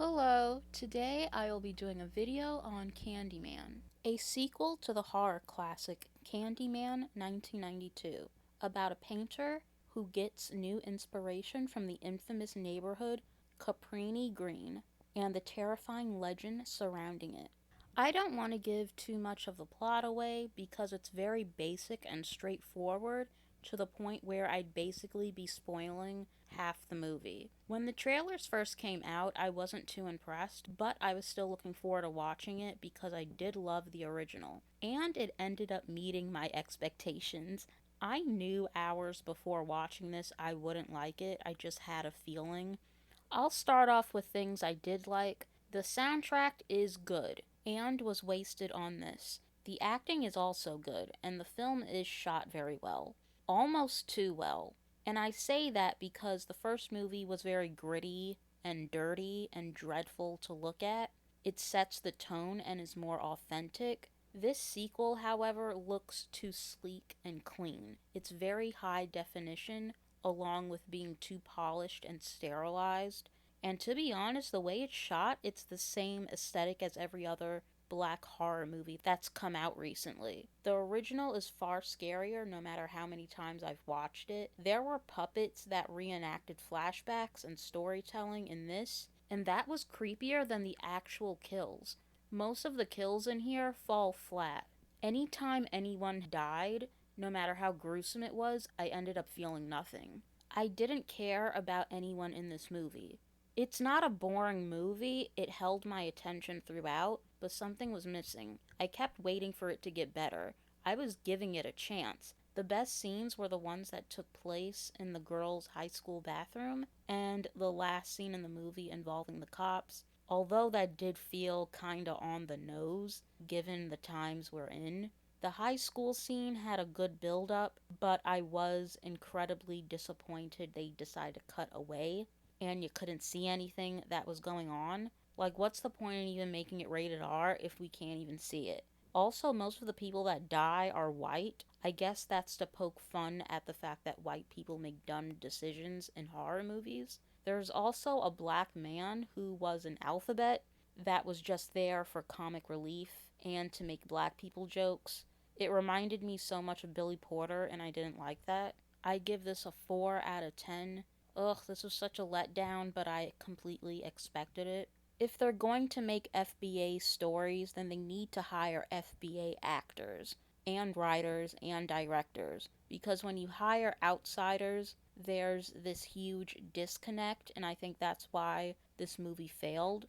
Hello, today I will be doing a video on Candyman, a sequel to the horror classic Candyman 1992, about a painter who gets new inspiration from the infamous neighborhood Caprini Green and the terrifying legend surrounding it. I don't want to give too much of the plot away because it's very basic and straightforward to the point where I'd basically be spoiling half the movie. When the trailers first came out, I wasn't too impressed, but I was still looking forward to watching it because I did love the original. And it ended up meeting my expectations. I knew hours before watching this I wouldn't like it, I just had a feeling. I'll start off with things I did like. The soundtrack is good and was wasted on this. The acting is also good, and the film is shot very well. Almost too well. And I say that because the first movie was very gritty and dirty and dreadful to look at. It sets the tone and is more authentic. This sequel, however, looks too sleek and clean. It's very high definition, along with being too polished and sterilized. And to be honest, the way it's shot, it's the same aesthetic as every other black horror movie that's come out recently. The original is far scarier no matter how many times I've watched it. There were puppets that reenacted flashbacks and storytelling in this, and that was creepier than the actual kills. Most of the kills in here fall flat. Anytime anyone died, no matter how gruesome it was, I ended up feeling nothing. I didn't care about anyone in this movie. It's not a boring movie, it held my attention throughout, but something was missing. I kept waiting for it to get better. I was giving it a chance. The best scenes were the ones that took place in the girls' high school bathroom, and the last scene in the movie involving the cops. Although that did feel kinda on the nose, given the times we're in. The high school scene had a good build up, but I was incredibly disappointed they decided to cut away and you couldn't see anything that was going on. Like, what's the point in even making it rated R if we can't even see it? Also, most of the people that die are white. I guess that's to poke fun at the fact that white people make dumb decisions in horror movies. There's also a black man who was an alphabet that was just there for comic relief and to make black people jokes. It reminded me so much of Billy Porter, and I didn't like that. I give this a 4 out of 10. Ugh, this was such a letdown, but I completely expected it. If they're going to make FBA stories, then they need to hire FBA actors and writers and directors. Because when you hire outsiders, there's this huge disconnect, and I think that's why this movie failed.